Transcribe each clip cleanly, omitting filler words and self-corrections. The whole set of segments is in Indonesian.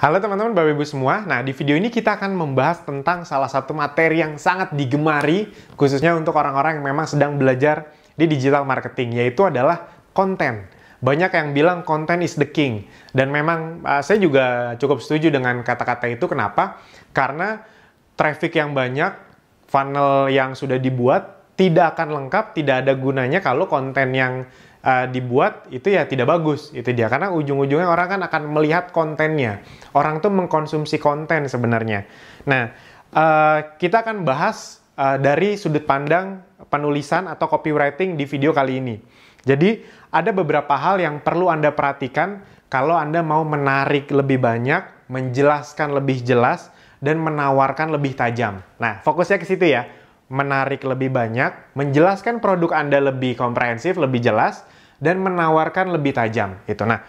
Halo teman-teman, Bapak Ibu semua. Nah, di video ini kita akan membahas tentang salah satu materi yang sangat digemari, khususnya untuk orang-orang yang memang sedang belajar di digital marketing, yaitu adalah konten. Banyak yang bilang konten is the king. Dan memang saya juga cukup setuju dengan kata-kata itu. Kenapa? Karena traffic yang banyak, funnel yang sudah dibuat, tidak akan lengkap, tidak ada gunanya kalau konten yang dibuat itu ya tidak bagus, itu dia. Karena ujung-ujungnya orang kan akan melihat kontennya. Orang tuh mengkonsumsi konten sebenarnya. Nah, kita akan bahas dari sudut pandang penulisan atau copywriting di video kali ini. Jadi, ada beberapa hal yang perlu Anda perhatikan kalau Anda mau menarik lebih banyak, menjelaskan lebih jelas, dan menawarkan lebih tajam. Nah, fokusnya ke situ ya. Menarik lebih banyak, menjelaskan produk Anda lebih komprehensif, lebih jelas, dan menawarkan lebih tajam. Gitu. Nah,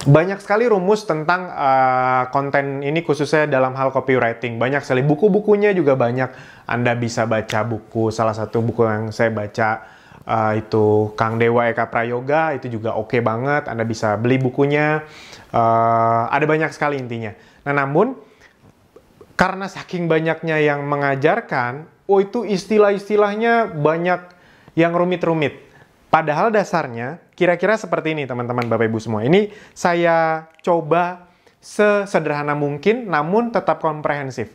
banyak sekali rumus tentang konten ini khususnya dalam hal copywriting. Banyak sekali buku-bukunya juga banyak. Anda bisa baca buku, salah satu buku yang saya baca itu Kang Dewa Eka Prayoga, itu juga oke banget. Anda bisa beli bukunya. Ada banyak sekali intinya. Nah, namun karena saking banyaknya yang mengajarkan, itu istilah-istilahnya banyak yang rumit-rumit. Padahal dasarnya kira-kira seperti ini teman-teman Bapak Ibu semua. Ini saya coba sesederhana mungkin namun tetap komprehensif.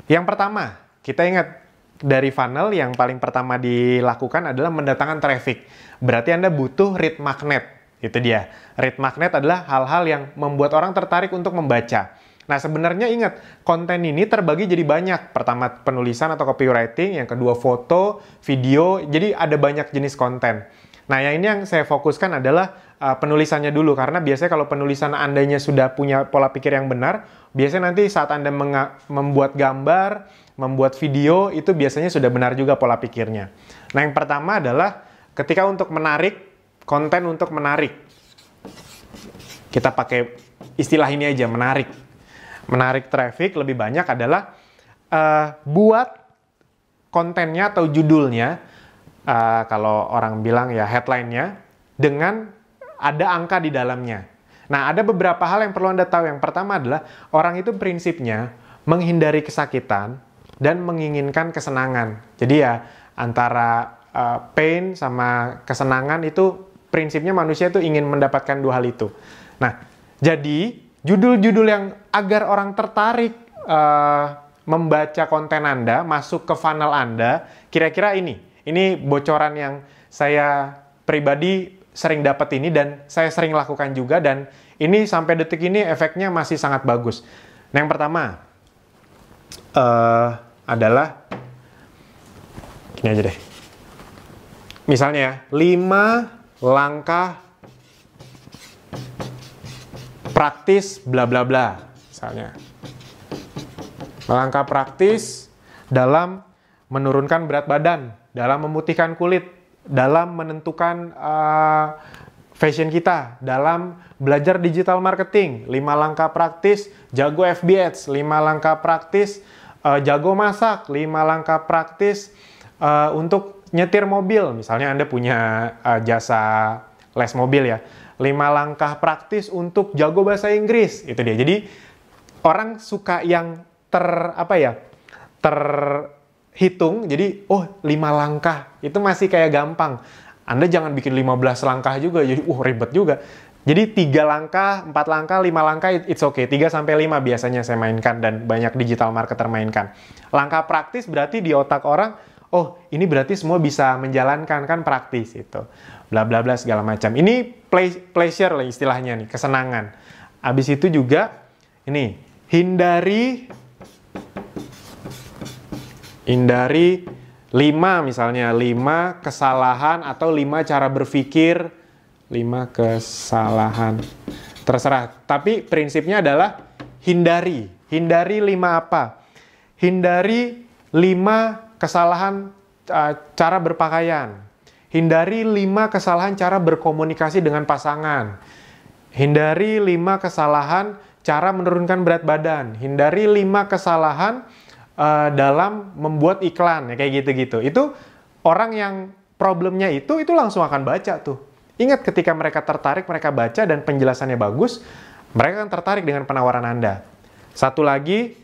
Yang pertama, kita ingat dari funnel yang paling pertama dilakukan adalah mendatangkan traffic. Berarti Anda butuh lead magnet. Itu dia. Lead magnet adalah hal-hal yang membuat orang tertarik untuk membaca. Nah, sebenarnya ingat, konten ini terbagi jadi banyak. Pertama, penulisan atau copywriting. Yang kedua, foto, video. Jadi, ada banyak jenis konten. Nah, yang ini yang saya fokuskan adalah penulisannya dulu. Karena biasanya kalau penulisan Andanya sudah punya pola pikir yang benar, biasanya nanti saat Anda membuat gambar, membuat video, itu biasanya sudah benar juga pola pikirnya. Nah, yang pertama adalah ketika untuk menarik, konten untuk menarik. Kita pakai istilah ini aja, menarik. Menarik traffic lebih banyak adalah buat kontennya atau judulnya, kalau orang bilang ya headline-nya, dengan ada angka di dalamnya. Nah, ada beberapa hal yang perlu Anda tahu. Yang pertama adalah orang itu prinsipnya menghindari kesakitan dan menginginkan kesenangan. Jadi ya antara pain sama kesenangan itu prinsipnya manusia itu ingin mendapatkan dua hal itu. Nah, jadi judul-judul yang agar orang tertarik membaca konten Anda, masuk ke funnel Anda, kira-kira ini. Ini bocoran yang saya pribadi sering dapat ini dan saya sering lakukan juga, dan ini sampai detik ini efeknya masih sangat bagus. Nah, yang pertama adalah ini aja deh. Misalnya ya, 5 langkah praktis bla bla bla, misalnya. Langkah praktis dalam menurunkan berat badan, dalam memutihkan kulit, dalam menentukan fashion kita, dalam belajar digital marketing. 5 langkah praktis jago FB Ads, 5 langkah praktis jago masak, 5 langkah praktis untuk nyetir mobil. Misalnya Anda punya jasa les mobil ya. 5 langkah praktis untuk jago bahasa Inggris, itu dia. Jadi orang suka yang terhitung. Jadi 5 langkah itu masih kayak gampang. Anda jangan bikin 15 langkah juga, jadi ribet juga. Jadi 3 langkah, 4 langkah, 5 langkah it's okay. 3 sampai 5 biasanya saya mainkan dan banyak digital marketer mainkan. Langkah praktis berarti di otak orang, ini berarti semua bisa menjalankan, kan praktis itu. Bla bla bla segala macam. Ini pleasure lah istilahnya nih, kesenangan. Habis itu juga ini, hindari 5 misalnya, 5 kesalahan atau 5 cara berpikir, 5 kesalahan. Terserah, tapi prinsipnya adalah hindari. Hindari 5 apa? Hindari 5 kesalahan cara berpakaian. Hindari 5 kesalahan cara berkomunikasi dengan pasangan. Hindari 5 kesalahan cara menurunkan berat badan. Hindari 5 kesalahan dalam membuat iklan, ya kayak gitu-gitu. Itu orang yang problemnya itu langsung akan baca tuh. Ingat ketika mereka tertarik, mereka baca dan penjelasannya bagus, mereka akan tertarik dengan penawaran Anda. Satu lagi,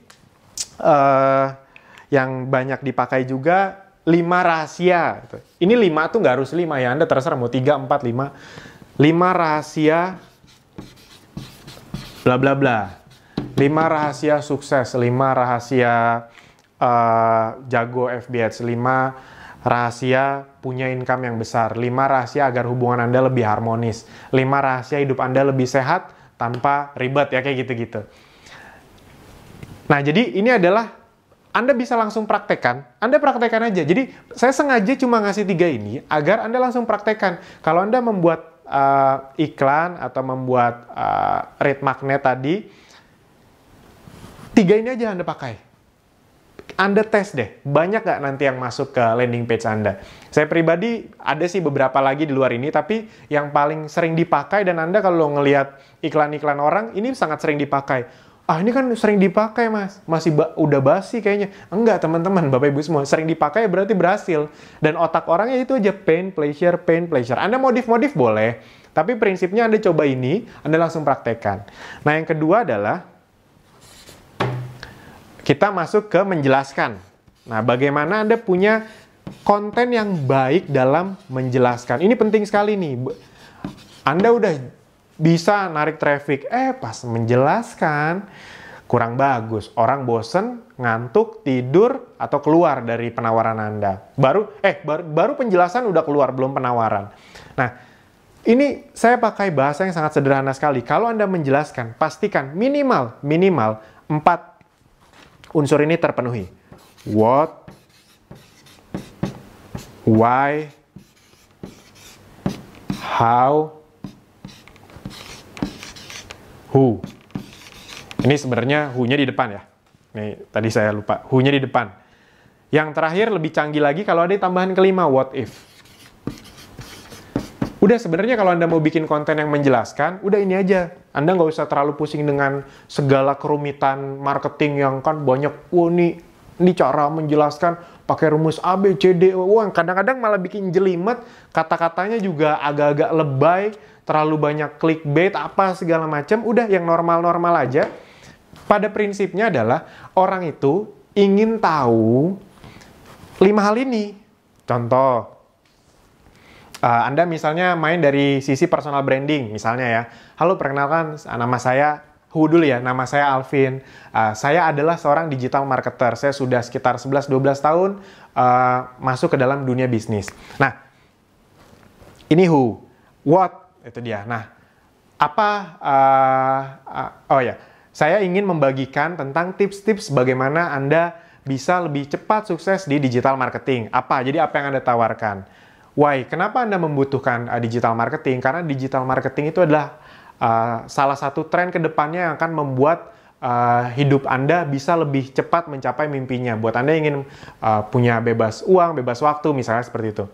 yang banyak dipakai juga, 5 rahasia. Ini 5 tuh nggak harus 5 ya, Anda terserah mau 3, 4, 5. 5 rahasia bla bla bla. 5 rahasia sukses, 5 rahasia jago FBH, 5 rahasia punya income yang besar, 5 rahasia agar hubungan Anda lebih harmonis, 5 rahasia hidup Anda lebih sehat tanpa ribet, ya kayak gitu-gitu. Nah, jadi ini adalah Anda bisa langsung praktekkan. Anda praktekkan aja. Jadi saya sengaja cuma ngasih 3 ini agar Anda langsung praktekkan. Kalau Anda membuat iklan atau membuat rate magnet tadi, 3 ini aja Anda pakai. Anda tes deh, banyak nggak nanti yang masuk ke landing page Anda? Saya pribadi ada sih beberapa lagi di luar ini, tapi yang paling sering dipakai, dan Anda kalau ngelihat iklan-iklan orang, ini sangat sering dipakai. Ah, ini kan sering dipakai, Mas. Masih udah basi kayaknya. Enggak, teman-teman, Bapak Ibu semua. Sering dipakai berarti berhasil. Dan otak orangnya itu aja pain, pleasure, pain, pleasure. Anda modif-modif boleh, tapi prinsipnya Anda coba ini, Anda langsung praktekkan. Nah, yang kedua adalah kita masuk ke menjelaskan. Nah, bagaimana Anda punya konten yang baik dalam menjelaskan. Ini penting sekali nih. Anda udah bisa narik traffic, pas menjelaskan kurang bagus. Orang bosen, ngantuk, tidur, atau keluar dari penawaran Anda. Baru penjelasan udah keluar, belum penawaran. Nah, ini saya pakai bahasa yang sangat sederhana sekali. Kalau Anda menjelaskan, pastikan minimal 4 unsur ini terpenuhi. What, why, how, who. Ini sebenarnya who-nya di depan ya. Nih, tadi saya lupa. Who-nya di depan. Yang terakhir lebih canggih lagi kalau ada tambahan kelima, what if. Udah, sebenarnya kalau Anda mau bikin konten yang menjelaskan, udah ini aja. Anda nggak usah terlalu pusing dengan segala kerumitan marketing yang kan banyak, ini cara menjelaskan pakai rumus A, B, C, D. Wah, kadang-kadang malah bikin jelimet, kata-katanya juga agak-agak lebay, terlalu banyak clickbait, apa segala macam. Udah, yang normal-normal aja. Pada prinsipnya adalah, orang itu ingin tahu 5 hal ini. Contoh, Anda misalnya main dari sisi personal branding, misalnya ya. Halo, perkenalkan, nama saya, dulu ya, nama saya Alvin. Saya adalah seorang digital marketer. Saya sudah sekitar 11-12 tahun masuk ke dalam dunia bisnis. Nah, ini who. What, itu dia. Nah, saya ingin membagikan tentang tips-tips bagaimana Anda bisa lebih cepat sukses di digital marketing. Jadi apa yang Anda tawarkan? Why? Kenapa Anda membutuhkan digital marketing? Karena digital marketing itu adalah salah satu tren ke depannya yang akan membuat hidup Anda bisa lebih cepat mencapai mimpinya. Buat Anda yang ingin punya bebas uang, bebas waktu, misalnya seperti itu.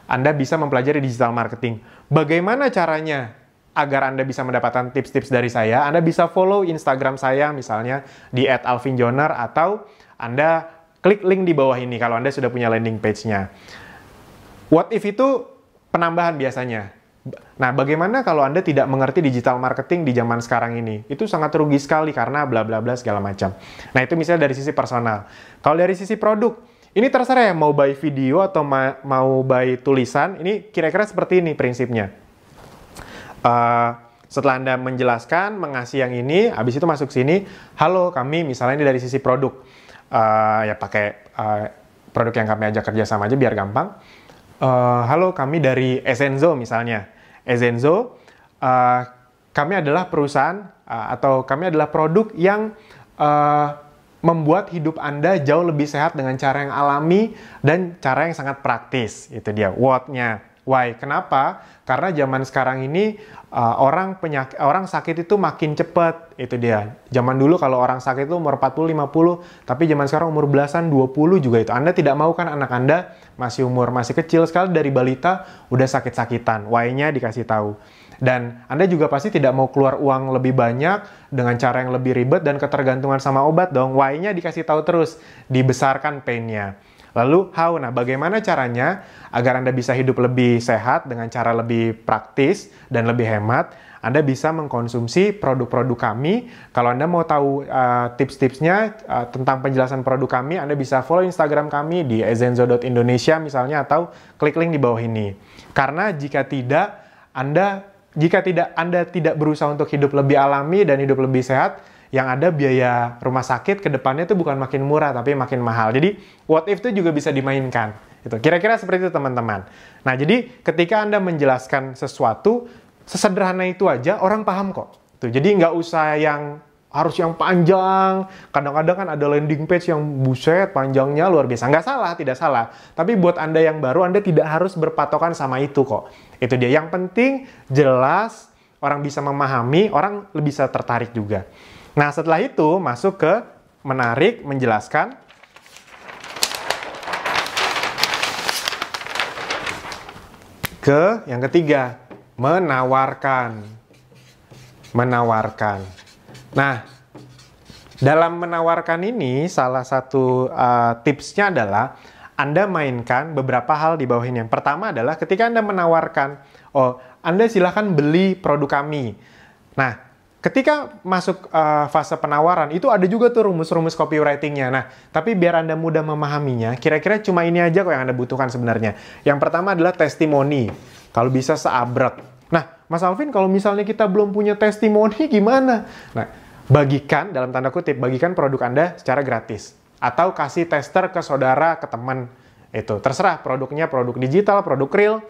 Anda bisa mempelajari digital marketing. Bagaimana caranya agar Anda bisa mendapatkan tips-tips dari saya? Anda bisa follow Instagram saya, misalnya di @alvinjoner, atau Anda klik link di bawah ini kalau Anda sudah punya landing page-nya. What if itu penambahan biasanya. Nah, bagaimana kalau Anda tidak mengerti digital marketing di zaman sekarang ini? Itu sangat rugi sekali karena bla bla bla segala macam. Nah, itu misalnya dari sisi personal. Kalau dari sisi produk, ini terserah ya, mau by video atau mau by tulisan, ini kira-kira seperti ini prinsipnya. Setelah Anda menjelaskan, mengasih yang ini, habis itu masuk sini, halo, kami misalnya ini dari sisi produk. Ya pakai produk yang kami ajak kerja sama aja biar gampang. Halo, kami dari Ezenzo misalnya. Ezenzo, kami adalah perusahaan atau kami adalah produk yang membuat hidup Anda jauh lebih sehat dengan cara yang alami dan cara yang sangat praktis. Itu dia, what-nya. Why? Kenapa? Karena zaman sekarang ini orang sakit itu makin cepat. Itu dia. Zaman dulu kalau orang sakit itu umur 40-50, tapi zaman sekarang umur belasan, 20 juga itu. Anda tidak mau kan anak Anda masih kecil sekali dari balita udah sakit-sakitan. Why-nya dikasih tahu. Dan Anda juga pasti tidak mau keluar uang lebih banyak dengan cara yang lebih ribet dan ketergantungan sama obat dong. Why-nya dikasih tahu terus, dibesarkan pain-nya. Lalu how? Nah, bagaimana caranya agar Anda bisa hidup lebih sehat dengan cara lebih praktis dan lebih hemat? Anda bisa mengkonsumsi produk-produk kami. Kalau Anda mau tahu tips-tipsnya tentang penjelasan produk kami, Anda bisa follow Instagram kami di ezenzo.indonesia misalnya, atau klik link di bawah ini. Karena jika tidak Anda tidak berusaha untuk hidup lebih alami dan hidup lebih sehat, yang ada biaya rumah sakit ke depannya itu bukan makin murah, tapi makin mahal. Jadi, what if itu juga bisa dimainkan. Itu kira-kira seperti itu, teman-teman. Nah, jadi ketika Anda menjelaskan sesuatu, sesederhana itu aja, orang paham kok. Tuh, jadi nggak usah harus yang panjang. Kadang-kadang kan ada landing page yang buset, panjangnya luar biasa. Nggak salah, tidak salah. Tapi buat Anda yang baru, Anda tidak harus berpatokan sama itu kok. Itu dia. Yang penting, jelas, orang bisa memahami, orang lebih bisa tertarik juga. Nah, setelah itu, masuk ke menarik, menjelaskan. Ke yang ketiga, menawarkan. Nah, dalam menawarkan ini, salah satu tipsnya adalah Anda mainkan beberapa hal di bawah ini. Yang pertama adalah ketika Anda menawarkan, Anda silahkan beli produk kami. Nah, ketika masuk fase penawaran, itu ada juga tuh rumus-rumus copywriting-nya. Nah, tapi biar Anda mudah memahaminya, kira-kira cuma ini aja kok yang Anda butuhkan sebenarnya. Yang pertama adalah testimoni. Kalau bisa seabrek. Nah, Mas Alvin, kalau misalnya kita belum punya testimoni, gimana? Nah, bagikan, dalam tanda kutip, bagikan produk Anda secara gratis. Atau kasih tester ke saudara, ke teman. Itu, terserah produknya, produk digital, produk real.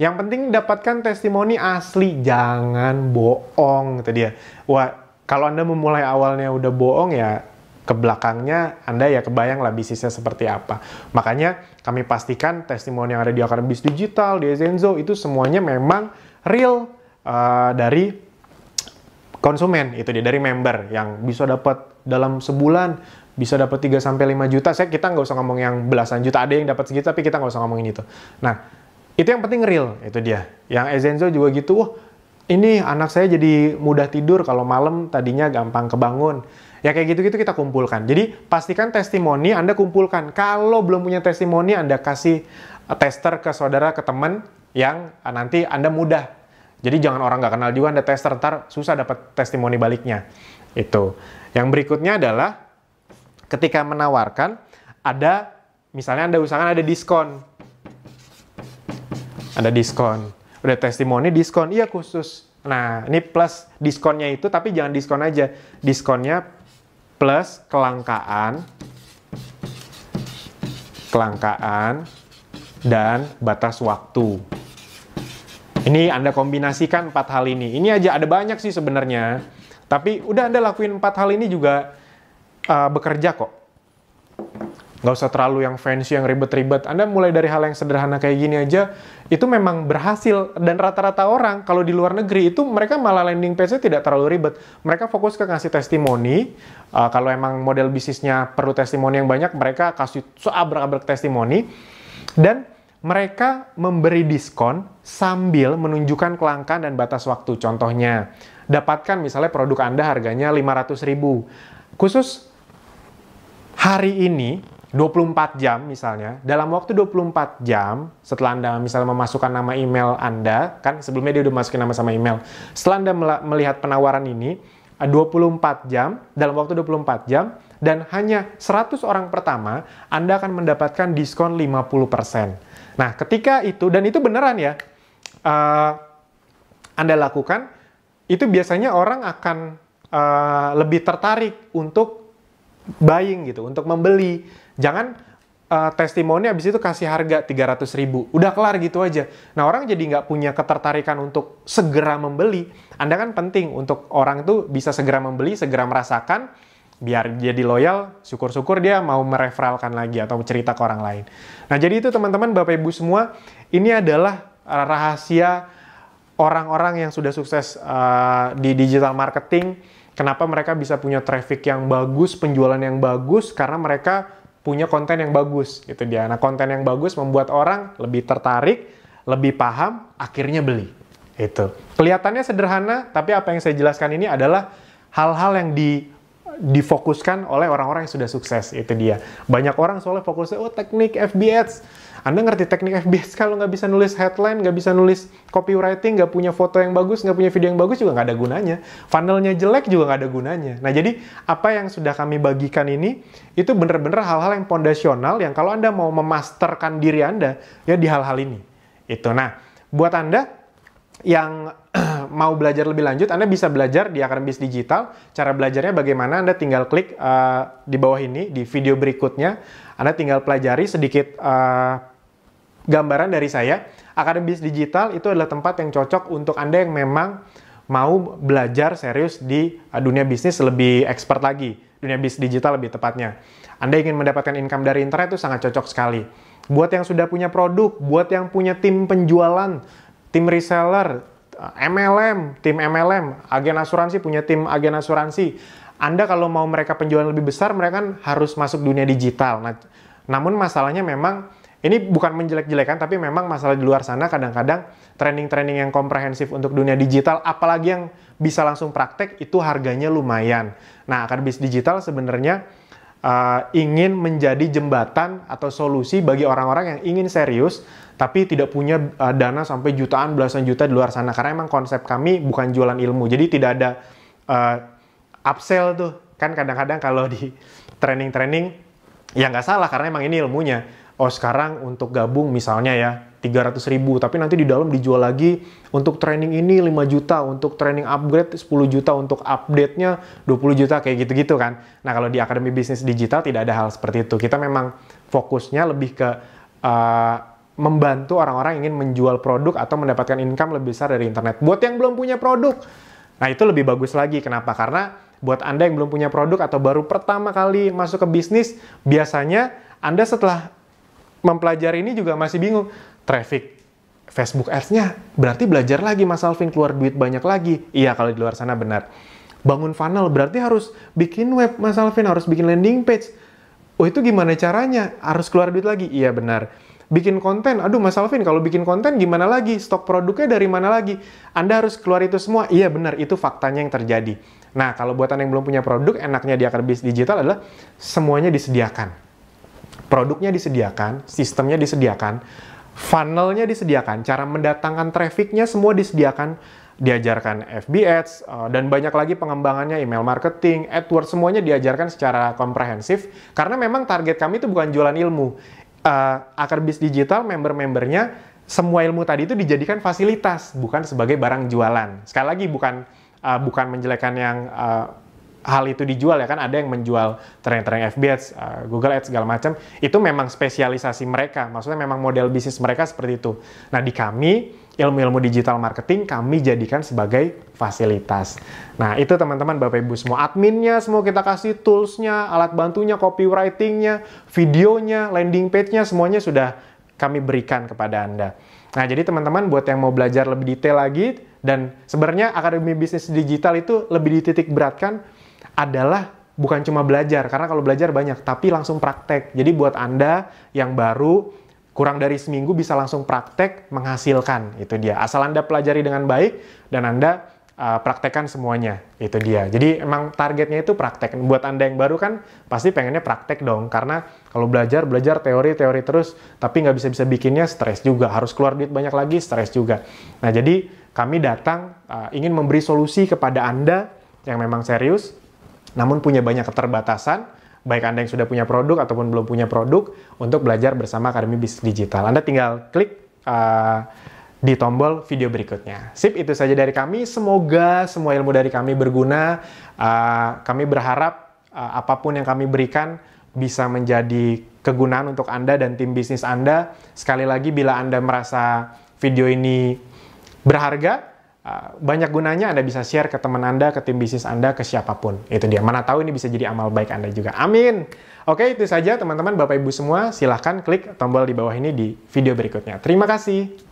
Yang penting dapatkan testimoni asli, jangan bohong, gitu dia. Wah, kalau Anda memulai awalnya udah bohong ya, ke belakangnya Anda ya kebayang lah bisnisnya seperti apa. Makanya kami pastikan testimoni yang ada di Akademi Bisnis Digital, di Ezenzo, itu semuanya memang real dari konsumen, itu dia, dari member yang bisa dapat dalam sebulan, bisa dapat 3-5 juta. Kita nggak usah ngomong yang belasan juta, ada yang dapat segitu, tapi kita nggak usah ngomongin itu. Nah, itu yang penting real, itu dia. Yang Ezenzo juga gitu, wah ini anak saya jadi mudah tidur kalau malam, tadinya gampang kebangun. Ya kayak gitu-gitu kita kumpulkan. Jadi pastikan testimoni Anda kumpulkan. Kalau belum punya testimoni, Anda kasih tester ke saudara, ke teman yang nanti Anda mudah. Jadi jangan orang nggak kenal juga Anda tester, ntar susah dapat testimoni baliknya. Itu. Yang berikutnya adalah ketika menawarkan, misalnya Anda usahakan ada diskon. Ada diskon. Udah testimoni, diskon. Iya khusus. Nah, ini plus diskonnya itu, tapi jangan diskon aja. Diskonnya plus kelangkaan, dan batas waktu. Ini Anda kombinasikan 4 hal ini. Ini aja, ada banyak sih sebenarnya. Tapi udah Anda lakuin 4 hal ini juga bekerja kok. Nggak usah terlalu yang fancy, yang ribet-ribet. Anda mulai dari hal yang sederhana kayak gini aja, itu memang berhasil. Dan rata-rata orang, kalau di luar negeri, itu mereka malah landing page-nya tidak terlalu ribet. Mereka fokus ke ngasih testimoni. Kalau emang model bisnisnya perlu testimoni yang banyak, mereka kasih seabrek-abrek testimoni. Dan mereka memberi diskon sambil menunjukkan kelangkaan dan batas waktu. Contohnya, dapatkan misalnya produk Anda harganya 500.000. Khusus hari ini, 24 jam misalnya, dalam waktu 24 jam, setelah Anda misalnya memasukkan nama email Anda, kan sebelumnya dia udah masukin nama sama email, setelah Anda melihat penawaran ini, 24 jam, dalam waktu 24 jam, dan hanya 100 orang pertama, Anda akan mendapatkan diskon 50%. Nah, ketika itu, dan itu beneran ya, Anda lakukan, itu biasanya orang akan lebih tertarik untuk buying gitu, untuk membeli. Jangan testimoni habis itu kasih harga 300.000. Udah kelar gitu aja. Nah, orang jadi nggak punya ketertarikan untuk segera membeli. Anda kan penting untuk orang tuh bisa segera membeli, segera merasakan, biar jadi loyal, syukur-syukur dia mau mereferalkan lagi atau cerita ke orang lain. Nah, jadi itu teman-teman, Bapak Ibu semua, ini adalah rahasia orang-orang yang sudah sukses di digital marketing. Kenapa mereka bisa punya traffic yang bagus, penjualan yang bagus, karena mereka punya konten yang bagus, gitu dia. Nah, konten yang bagus membuat orang lebih tertarik, lebih paham, akhirnya beli. Itu. Kelihatannya sederhana, tapi apa yang saya jelaskan ini adalah hal-hal yang difokuskan oleh orang-orang yang sudah sukses. Itu dia. Banyak orang soalnya fokusnya, teknik FB Ads. Anda ngerti teknik FBS, kalau nggak bisa nulis headline, nggak bisa nulis copywriting, nggak punya foto yang bagus, nggak punya video yang bagus juga nggak ada gunanya. Funnelnya jelek juga nggak ada gunanya. Nah, jadi apa yang sudah kami bagikan ini, itu bener-bener hal-hal yang fondasional yang kalau Anda mau memasterkan diri Anda, ya di hal-hal ini. Itu. Nah, buat Anda yang mau belajar lebih lanjut, Anda bisa belajar di Akademi Bisnis Digital. Cara belajarnya bagaimana? Anda tinggal klik di bawah ini, di video berikutnya. Anda tinggal pelajari sedikit gambaran dari saya. Akademi Bisnis Digital itu adalah tempat yang cocok untuk Anda yang memang mau belajar serius di dunia bisnis lebih expert lagi. Dunia bisnis digital lebih tepatnya. Anda ingin mendapatkan income dari internet itu sangat cocok sekali. Buat yang sudah punya produk, buat yang punya tim penjualan, tim reseller, tim MLM, agen asuransi, punya tim agen asuransi. Anda kalau mau mereka penjualan lebih besar, mereka kan harus masuk dunia digital. Nah, namun masalahnya memang, ini bukan menjelek-jelekan, tapi memang masalah di luar sana kadang-kadang training-training yang komprehensif untuk dunia digital, apalagi yang bisa langsung praktek, itu harganya lumayan. Nah, Akademi Bisnis Digital sebenarnya ingin menjadi jembatan atau solusi bagi orang-orang yang ingin serius, tapi tidak punya dana sampai jutaan, belasan juta di luar sana. Karena emang konsep kami bukan jualan ilmu, jadi tidak ada upsell tuh. Kan kadang-kadang kalau di training-training, ya nggak salah, karena emang ini ilmunya. Oh, sekarang untuk gabung misalnya ya, 300.000, tapi nanti di dalam dijual lagi untuk training ini 5 juta, untuk training upgrade 10 juta, untuk update-nya 20 juta, kayak gitu-gitu kan. Nah, kalau di Akademi Bisnis Digital tidak ada hal seperti itu. Kita memang fokusnya lebih ke membantu orang-orang yang ingin menjual produk atau mendapatkan income lebih besar dari internet. Buat yang belum punya produk, nah itu lebih bagus lagi. Kenapa? Karena buat Anda yang belum punya produk atau baru pertama kali masuk ke bisnis, biasanya Anda setelah mempelajari ini juga masih bingung. Traffic Facebook Ads-nya berarti belajar lagi Mas Alvin, keluar duit banyak lagi. Iya, kalau di luar sana benar. Bangun funnel berarti harus bikin web Mas Alvin, harus bikin landing page. Oh, itu gimana caranya? Harus keluar duit lagi? Iya, benar. Bikin konten, aduh Mas Alvin, kalau bikin konten gimana lagi? Stok produknya dari mana lagi? Anda harus keluar itu semua? Iya, benar. Itu faktanya yang terjadi. Nah, kalau buat Anda yang belum punya produk, enaknya di Akademi Bisnis Digital adalah semuanya disediakan. Produknya disediakan, sistemnya disediakan, funnelnya disediakan, cara mendatangkan trafficnya semua disediakan, diajarkan FB Ads, dan banyak lagi pengembangannya, email marketing, AdWords, semuanya diajarkan secara komprehensif, karena memang target kami itu bukan jualan ilmu. Akademi Bisnis Digital, member-membernya, semua ilmu tadi itu dijadikan fasilitas, bukan sebagai barang jualan. Sekali lagi, bukan menjelekan yang hal itu dijual ya, kan ada yang menjual training FB Ads, Google Ads, segala macam. Itu memang spesialisasi mereka, maksudnya memang model bisnis mereka seperti itu. Nah, di kami, ilmu-ilmu digital marketing, kami jadikan sebagai fasilitas. Nah, itu teman-teman, Bapak Ibu semua. Adminnya semua kita kasih, toolsnya, alat bantunya, copywritingnya, videonya, landing page-nya, semuanya sudah kami berikan kepada Anda. Nah, jadi teman-teman buat yang mau belajar lebih detail lagi, dan sebenarnya Akademi Bisnis Digital itu lebih dititik beratkan adalah bukan cuma belajar, karena kalau belajar banyak, tapi langsung praktek. Jadi buat Anda yang baru, kurang dari seminggu bisa langsung praktek, menghasilkan. Itu dia. Asal Anda pelajari dengan baik, dan Anda praktekkan semuanya. Itu dia. Jadi emang targetnya itu praktek. Buat Anda yang baru kan, pasti pengennya praktek dong. Karena kalau belajar teori terus, tapi nggak bisa bikinnya, stres juga. Harus keluar duit banyak lagi, stres juga. Nah, jadi kami datang ingin memberi solusi kepada Anda yang memang serius, namun punya banyak keterbatasan, baik Anda yang sudah punya produk ataupun belum punya produk, untuk belajar bersama Akademi Bisnis Digital. Anda tinggal klik di tombol video berikutnya. Sip, itu saja dari kami. Semoga semua ilmu dari kami berguna. Kami berharap apapun yang kami berikan bisa menjadi kegunaan untuk Anda dan tim bisnis Anda. Sekali lagi, bila Anda merasa video ini berharga, banyak gunanya, Anda bisa share ke teman Anda, ke tim bisnis Anda, ke siapapun. Itu dia. Mana tahu ini bisa jadi amal baik Anda juga. Amin. Oke, itu saja teman-teman, Bapak Ibu semua. Silahkan klik tombol di bawah ini di video berikutnya. Terima kasih.